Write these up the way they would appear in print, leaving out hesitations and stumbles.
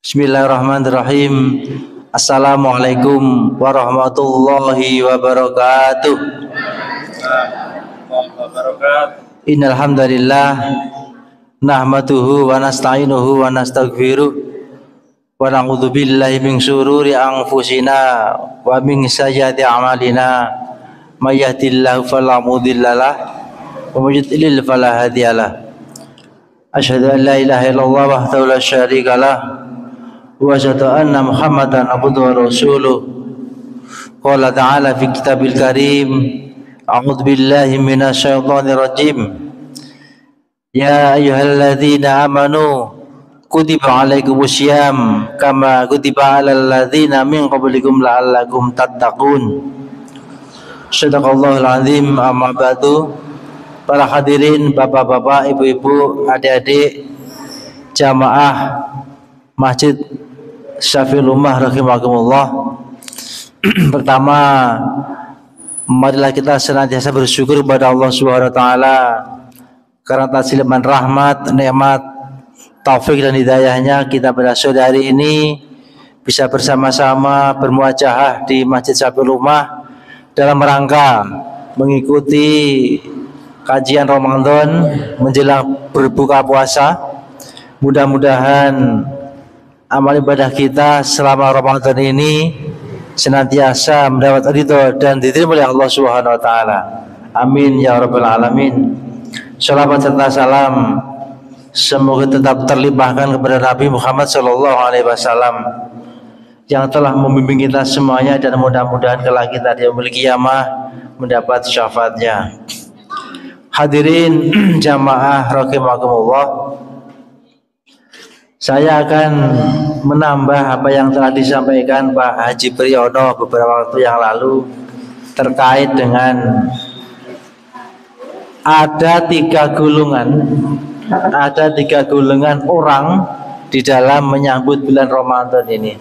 Bismillahirrahmanirrahim. Assalamualaikum warahmatullahi wabarakatuh. Innal hamdalillah nahmaduhu wa nasta'inuhu wa nastaghfiruh wa na'udzu billahi min syururi anfusina wa min sayyiati a'malina. May yahdihillahu fala mudhillalah wa may yudlil fala hadiyalah. Asyhadu an la ilaha illallah wahdahu la syarikalah wa asyhadu anna Muhammadan abduhu wa rasuluh. Qala ta'ala fi kitabil karim, a'udzu billahi minasy syaithanir rajim. Ya ayyuhalladzina amanu kutiba alaikumusiyam kama kutiba alal ladzina min qablikum la'allakum tattaqun. Shadaqallahul azim. Amma ba'du. Para hadirin, bapak-bapak, ibu-ibu, adik-adik, jamaah Masjid Syafi'ul Ummah rahimakumullah. Pertama, marilah kita senantiasa bersyukur kepada Allah Subhanahu wa taala karena atas limpahan rahmat, nikmat, taufik dan hidayahnya kita pada sore hari ini bisa bersama-sama bermuajahah di Masjid Syafi'ul Ummah dalam rangka mengikuti kajian Ramadan menjelang berbuka puasa. Mudah-mudahan amal ibadah kita selama Ramadan ini senantiasa mendapat ridho dan diterima oleh Allah Subhanahu wa taala. Amin ya rabbal alamin. Shalawat serta salam semoga tetap terlimpahkan kepada Nabi Muhammad sallallahu alaihi wasallam yang telah membimbing kita semuanya, dan mudah-mudahan kelak kita di yaumul qiyamah mendapat syafaatnya. Hadirin jamaah rahimakumullah, saya akan menambah apa yang telah disampaikan Pak Haji Priyono beberapa waktu yang lalu terkait dengan ada tiga golongan orang di dalam menyambut bulan Ramadan ini.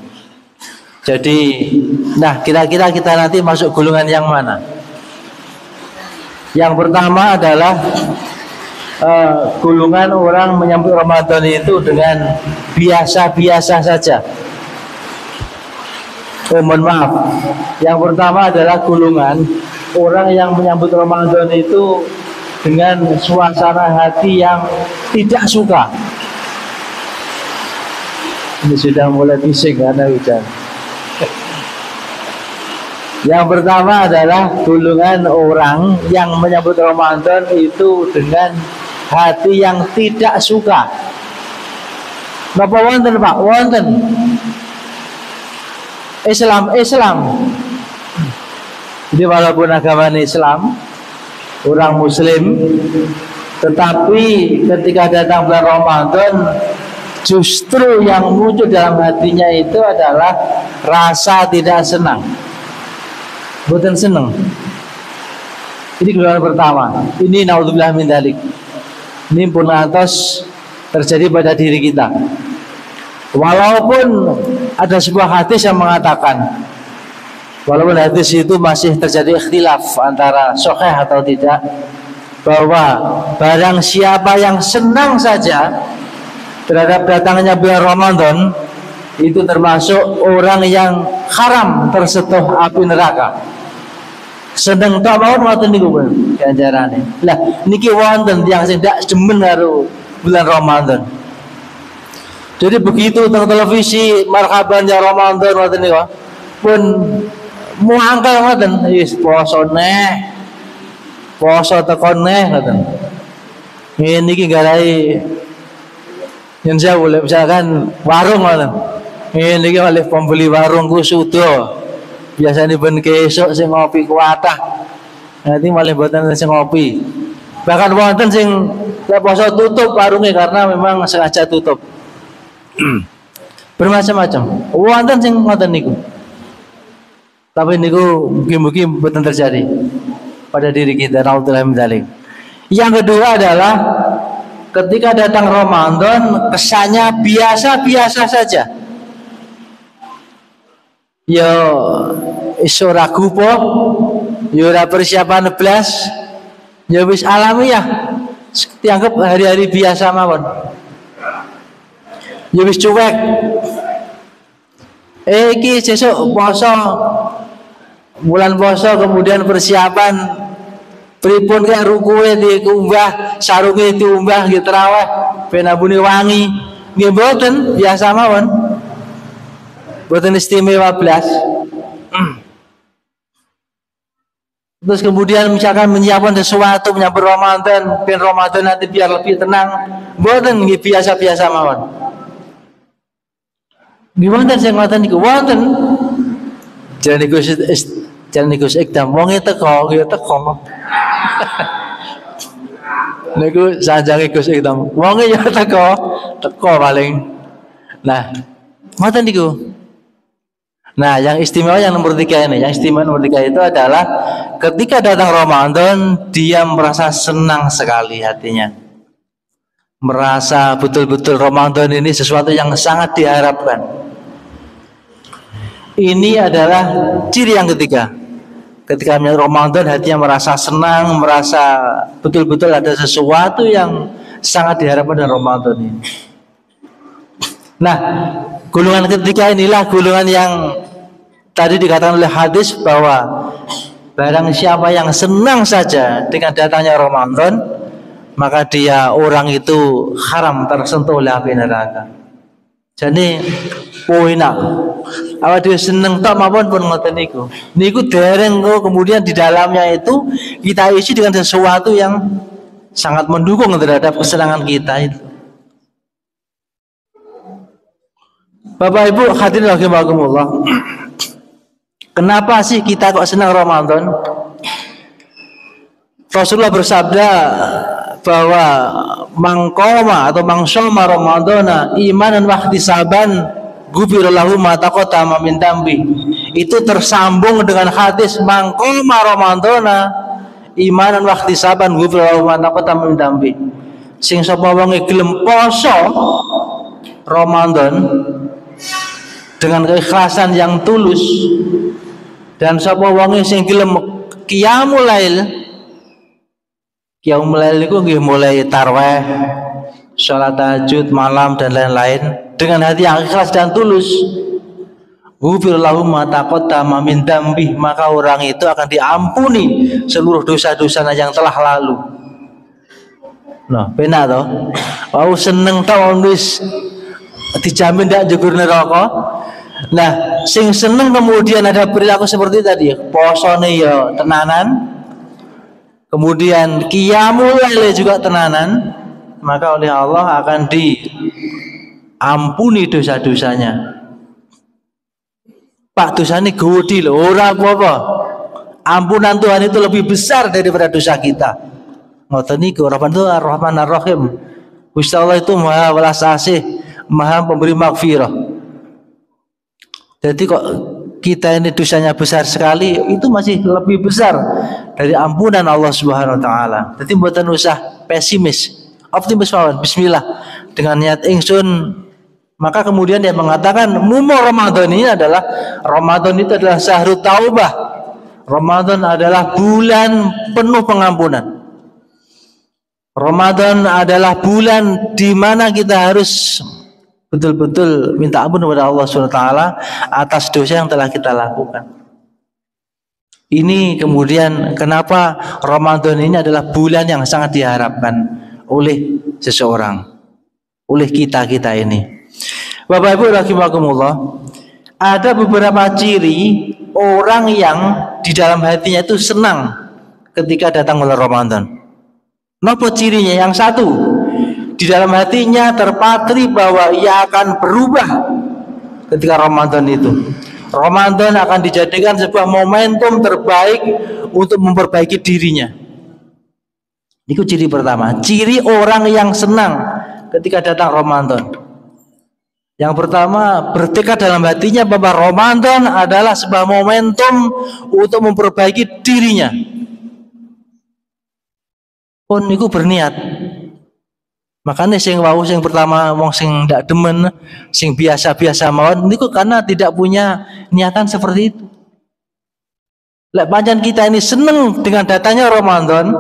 Jadi, nah kira-kira kita nanti masuk golongan yang mana? Yang pertama adalah golongan orang menyambut Ramadan itu dengan biasa-biasa saja. Mohon maaf. Yang pertama adalah golongan orang yang menyambut Ramadan itu dengan suasana hati yang tidak suka. Ini sudah mulai bising karena hujan. Yang pertama adalah golongan orang yang menyambut Ramadan itu dengan hati yang tidak suka. Napa wonten Pak? Wonten. Islam. Jadi walaupun agama Islam, orang Muslim, tetapi ketika datang bulan Ramadan, justru yang muncul dalam hatinya itu adalah rasa tidak senang. Bukan senang. Ini golongan pertama. Ini naudzubillah min dzalik. Ini pun atas terjadi pada diri kita. Walaupun ada sebuah hadis yang mengatakan, walaupun hadis itu masih terjadi ikhtilaf antara sahih atau tidak, bahwa barang siapa yang senang saja terhadap datangnya bulan Ramadan, itu termasuk orang yang haram tersentuh api neraka. Seneng tak mau ngoten niku ganjarane. Lah niki wonten tiyang sing ndak demen karo bulan Ramadan. Jadi begitu teng televisi marhaban ya Ramadan ngoten niku pun muangkel ngoten, wis poso neh. Poso tekon neh ngoten. Niki garai yen saya boleh misalkan warung ngoten. Niki oleh pembeli warungku sudo. Biasanya ben kesuk sing ngopi kuatah. Nanti malah mboten sing ngopi. Bahkan wonten sing poso tutup warungnya karena memang sengaja tutup. Bermacam-macam. Wonten sing ngoten niku. Tapi niku mungkin mboten terjadi pada diri kita. Naudzubillah min dzalik. Yang kedua adalah ketika datang Ramadan kesannya biasa-biasa saja. Yo iso ragu po, yo ora persiapan blas, yo wis alamiah, dianggap hari-hari biasa mawon. Ya wis cuek, Iki sesuk poso, bulan poso, kemudian persiapan pripun kayak rukuke diumbah, sarunge diumbah nggih tarawih ben ambune wangi. Nggih mboten, biasa mawon. Mboten istimewa blas. Terus kemudian misalkan menyiapkan sesuatu menyambut Ramadan, ben Ramadan nanti biar lebih tenang. Mboten nggih biasa-biasa mawon. Gimana sing ngoten niku? Wonten. Jangan niku ikdam wong teko, ya teko. Niku sanjange Gus Ikdam. Wong ya teko paling. Nah, ngoten niku. Nah, yang istimewa yang nomor 3 ini, yang istimewa nomor 3 itu adalah ketika datang Ramadan, dia merasa senang sekali hatinya. Merasa betul-betul Ramadan ini sesuatu yang sangat diharapkan. Ini adalah ciri yang ketiga. Ketika Ramadan hatinya merasa senang, merasa betul-betul ada sesuatu yang sangat diharapkan dari Ramadan ini. Nah, golongan ketiga inilah golongan yang tadi dikatakan oleh hadis bahwa barang siapa yang senang saja dengan datangnya Ramadan, maka dia orang itu haram tersentuh oleh api neraka. Jadi poinak awak dia seneng tak maupun pun ngoten niku. Niku dereng kemudian di dalamnya itu kita isi dengan sesuatu yang sangat mendukung terhadap kesenangan kita itu. Bapak Ibu hadirin rahimakumullah. Kenapa sih kita kok senang Ramadan? Rasulullah bersabda bahwa mangkoma atau mangsoma Ramadana imanan wa ihtisaban ghufira lahu ma taqaddama min dambi. Itu tersambung dengan hadis mangkoma Ramadana imanan wa ihtisaban ghufira lahu ma taqaddama min dambi. Sing sapa wong gelem poso Ramadan dengan keikhlasan yang tulus, dan sapa wong sing gelem qiyamul lail. Qiyamul lail itu mulai tarawih, sholat tahajud malam dan lain-lain dengan hati yang ikhlas dan tulus. Ghufir lahu ma taqaddama min dambi, maka orang itu akan diampuni seluruh dosa-dosanya yang telah lalu. Nah, benar toh? Mau seneng tau wis dijamin ndak jegur neraka. Nah, sing seneng kemudian ada perilaku seperti tadi, posone ya tenanan. Kemudian qiyamul lail juga tenanan, maka oleh Allah akan diampuni dosa-dosanya. Pak, dosanya gede loh, ora apa-apa. Ampunan Tuhan itu lebih besar daripada dosa kita. Ngoten niku Ar-Rahman Ar-Rahim. Gusti Allah itu Maha welas asih, Maha pemberi maghfirah. Jadi kok kita ini dosanya besar sekali, itu masih lebih besar dari ampunan Allah Subhanahu wa taala. Jadi mboten usah pesimis, optimis mawon. Bismillah dengan niat ingsun. Maka kemudian dia mengatakan mumo Ramadan ini adalah syahrut taubah. Ramadan adalah bulan penuh pengampunan. Ramadan adalah bulan di mana kita harus betul-betul minta ampun kepada Allah SWT atas dosa yang telah kita lakukan. Ini kemudian kenapa Ramadan ini adalah bulan yang sangat diharapkan oleh seseorang, oleh kita ini. Bapak Ibu rahimakumullah, ada beberapa ciri orang yang di dalam hatinya itu senang ketika datang bulan Ramadan. Napa cirinya? Yang satu, di dalam hatinya terpatri bahwa ia akan berubah ketika Ramadan itu. Ramadan akan dijadikan sebuah momentum terbaik untuk memperbaiki dirinya. Itu ciri pertama. Ciri orang yang senang ketika datang Ramadan. Yang pertama, bertekad dalam hatinya bahwa Ramadan adalah sebuah momentum untuk memperbaiki dirinya. Pun niku berniat. Makanya sing pertama wong sing ndak demen, sing biasa-biasa mawon niku karena tidak punya niatan seperti itu. Lek pancen kita ini seneng dengan datanya Ramadan,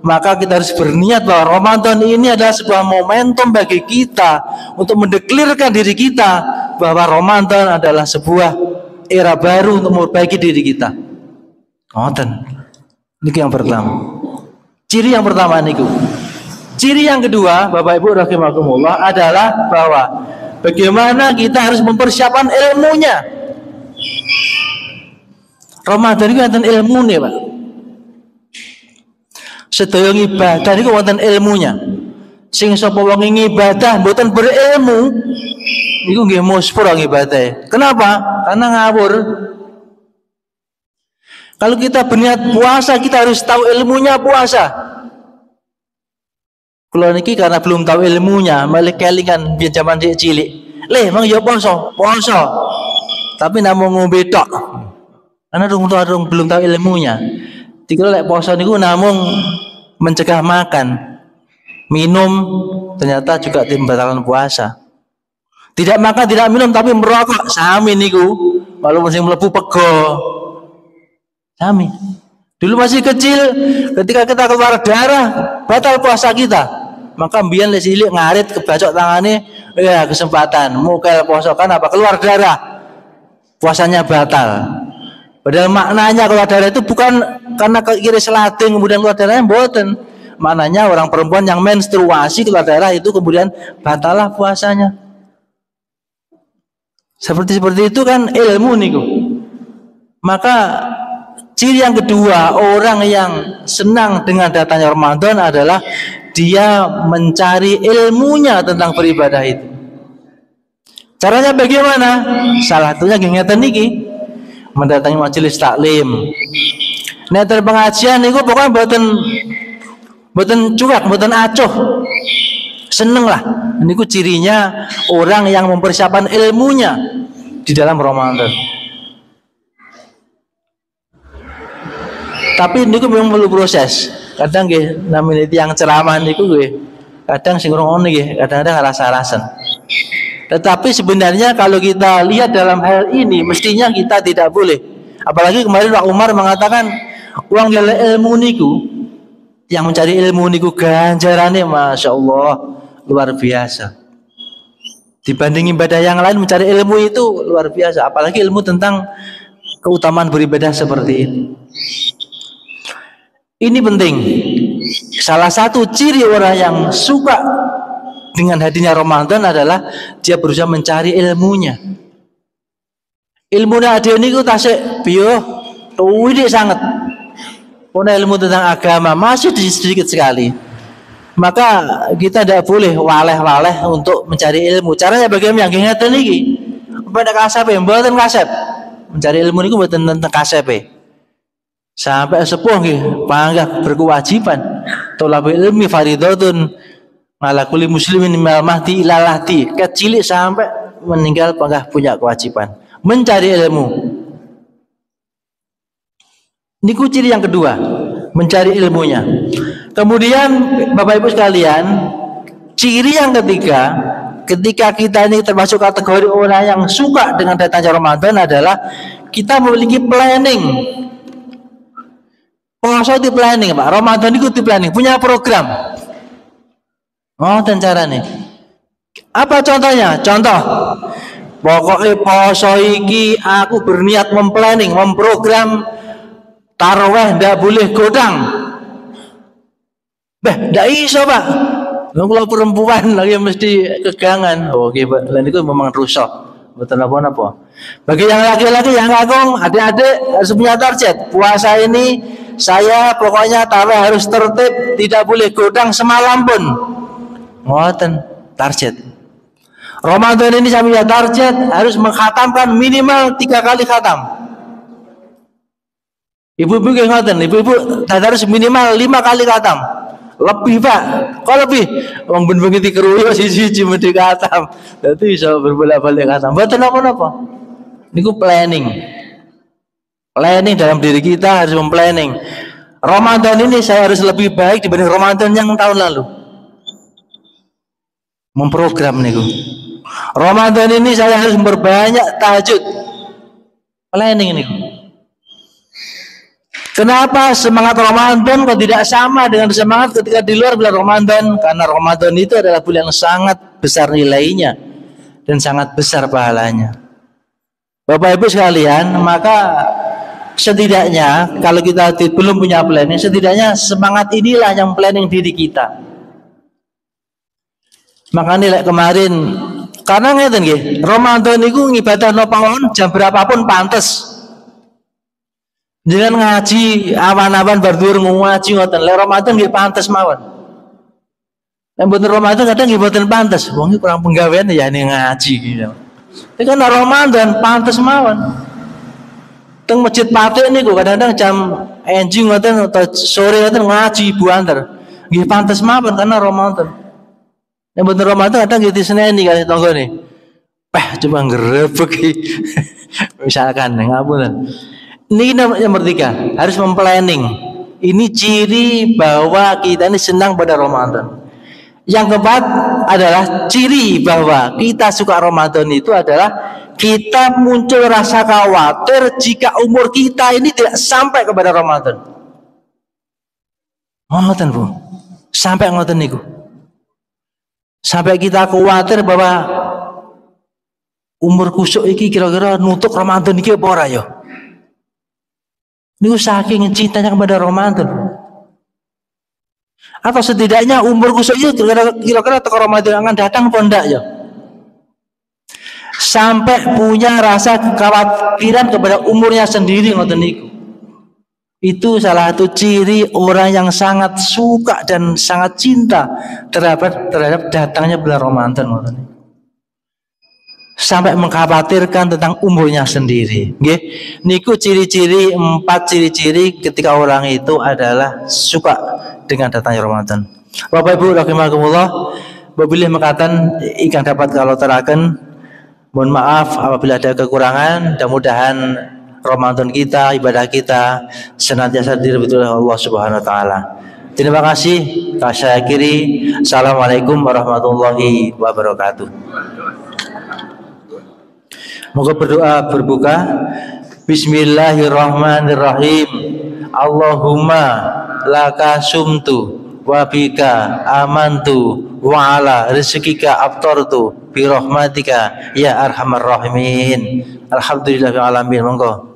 maka kita harus berniat bahwa Ramadan ini adalah sebuah momentum bagi kita untuk mendeklirkan diri kita bahwa Ramadan adalah sebuah era baru untuk memperbaiki diri kita. Ngoten. Niki yang pertama. Ciri yang pertama niku. Ciri yang kedua, Bapak Ibu rahimakumullah, adalah bahwa bagaimana kita harus mempersiapkan ilmunya. Ramadan itu wonten ilmune, Pak. Sedaya ibadah niku wonten ilmunya. Sing sapa wong ibadah mboten berilmu, niku nggih muspura ngibadahe. Kenapa? Karena ngawur. Kalau kita berniat puasa, kita harus tahu ilmunya puasa. Kalau niki karena belum tahu ilmunya, malah kelingan biar zaman cilik. Leh, mang ya poso. Tapi namun ngombe tok. Karena belum tahu ilmunya. Dikira lek poso niku namun mencegah makan, minum, ternyata juga membatalkan puasa. Tidak makan, tidak minum, tapi merokok, sami niku. Walaupun sing mlebu pego. Sami. Dulu masih kecil, ketika kita keluar darah, batal puasa kita. Maka mbiyen lek cilik ngarit kebacok tangane, ya kesempatan mukel poso kan apa keluar darah. Puasanya batal. Padahal maknanya keluar darah itu bukan karena kiri selating kemudian keluar darahnya, mboten. Maknanya orang perempuan yang menstruasi keluar darah itu kemudian batalah puasanya. Seperti itu kan ilmu niku. Maka ciri yang kedua orang yang senang dengan datangnya Ramadan adalah dia mencari ilmunya tentang beribadah itu. Caranya bagaimana? Salah satunya ngeten niki, mendatangi majelis taklim. Nek pengajian niku pokoknya mboten cuak, mboten acuh. Seneng lah. Niku cirinya orang yang mempersiapkan ilmunya di dalam Ramadan. Tapi niku memang perlu proses. Kadang nggih namine tiyang ceramah niku nggih kadang sing ngono nggih kadang-kadang rasa-rasan. Tetapi sebenarnya kalau kita lihat dalam hal ini mestinya kita tidak boleh. Apalagi kemarin Pak Umar mengatakan uang dari ilmu niku, yang mencari ilmu niku ganjarannya Masya Allah luar biasa. Dibanding ibadah yang lain, mencari ilmu itu luar biasa. Apalagi ilmu tentang keutamaan beribadah seperti ini. Ini penting. Salah satu ciri orang yang suka dengan hadirnya Ramadan adalah dia berusaha mencari ilmunya. Ilmunya ada ini kita tasik biyo tuwidi sangat. Punya ilmu tentang agama masih sedikit sekali. Maka kita tidak boleh waleh-waleh untuk mencari ilmu. Caranya bagaimana? Yang ngeten iki. Pada kasep, mboten kasep. Mencari ilmu niku mboten tentang kasep. Sampai sepuh nggih panggah berkewajiban thalabul ilmi fardhatun ala kulli muslimin minal mahdi ila lahdi. Kecilik sampai meninggal panggah punya kewajiban mencari ilmu. Niku ciri yang kedua, mencari ilmunya. Kemudian Bapak Ibu sekalian, ciri yang ketiga, ketika kita ini termasuk kategori orang yang suka dengan datangnya Ramadan adalah kita memiliki planning. Puasa di planning, Pak. Ramadan itu di planning, punya program. Oh, dan caranya. Apa contohnya? Contoh, pokoknya puasa iki aku berniat memplanning, memprogram taraweh ndak boleh godang. Ndak iso, Pak. Kalau perempuan lagi mesti kegangan. Oh, oke, Pak. Lain itu memang rusak. Betul apa-apa. Bagi yang laki-laki yang kakung, adik-adik harus punya target. Puasa ini saya pokoknya tarawih harus tertib, tidak boleh godang semalam pun. Ngoten target. Ramadan ini saya punya target harus mengkhatamkan minimal 3 kali khatam. Ibu-ibu yang ngoten, ibu-ibu harus minimal 5 kali khatam. Lebih, Pak. Kok lebih? Wong ben begitu keruyo siji mesti khatam. Dadi iso berbolak-balik khatam. Mboten napa-napa. Niku planning. Planning dalam diri kita harus memplanning. Ramadan ini saya harus lebih baik dibanding Ramadan yang tahun lalu. Memprogram niku. Ramadan ini saya harus berbanyak tahajud. Planning niku. Kenapa semangat Ramadan kok tidak sama dengan semangat ketika di luar bulan Ramadan? Karena Ramadan itu adalah bulan yang sangat besar nilainya. dan sangat besar pahalanya. Bapak Ibu sekalian, maka setidaknya kalau kita belum punya planning, setidaknya semangat inilah yang planning diri kita. Makanya kemarin karena ngeten nggih, Ramadan niku ngibadah pawon jam berapapun pantes. Jangan ngaji awan-awan berdua ngaji ngoten. Lek Ramadan nggih pantes mawon. Yang bener Ramadan kadang nggih mboten pantes. Wong iki kurang penggawean ya ning ngaji gitu. Ini kan Ramadan pantes mawon. Teng masjid Patik niku kadang-kadang jam enjing ngoten atau sore ngoten ngaji ibu antar. Nggih pantes mawon karena Ramadan. Yang bener Ramadan kadang nggih diseneni kali tanggane. Coba ngrebek misalkan ngapunten. Ini yang bertiga harus memplanning. Ini ciri bahwa kita ini senang pada Ramadan. Yang keempat adalah ciri bahwa kita suka Ramadan itu adalah kita muncul rasa khawatir jika umur kita ini tidak sampai kepada Ramadan. Ngoten Bu, sampai ngoten niku. Sampai kita khawatir bahwa umur kusuk iki kira-kira nutuk Ramadan iki apa ora ya? Niku saking cintanya kepada Ramadan. Atau setidaknya umur kusuk itu kira-kira teko Ramadan akan datang apa ndak ya? Sampai punya rasa kekhawatiran kepada umurnya sendiri ngoten niku. Itu salah satu ciri orang yang sangat suka dan sangat cinta terhadap datangnya bulan Ramadan ngoten niku. Sampai mengkhawatirkan tentang umurnya sendiri. Nggih, niku ciri-ciri 4 ciri-ciri ketika orang itu adalah suka dengan datangnya Ramadan. Bapak Ibu rahimakumullah, wabillahi maqatan ingkang dapat kalau teraken, mohon maaf apabila ada kekurangan. Mudah-mudahan Ramadan kita, ibadah kita senantiasa dirahmati oleh Allah Subhanahu wa taala. Terima kasih. Saya akhiri. Assalamualaikum warahmatullahi wabarakatuh. Moga berdoa berbuka. Bismillahirrahmanirrahim. Allahumma laka sumtu wa bika amantu wa ala rizqika aftartu bi rahmatika ya arhamar rahimin. Alhamdulillahil alamin. Monggo.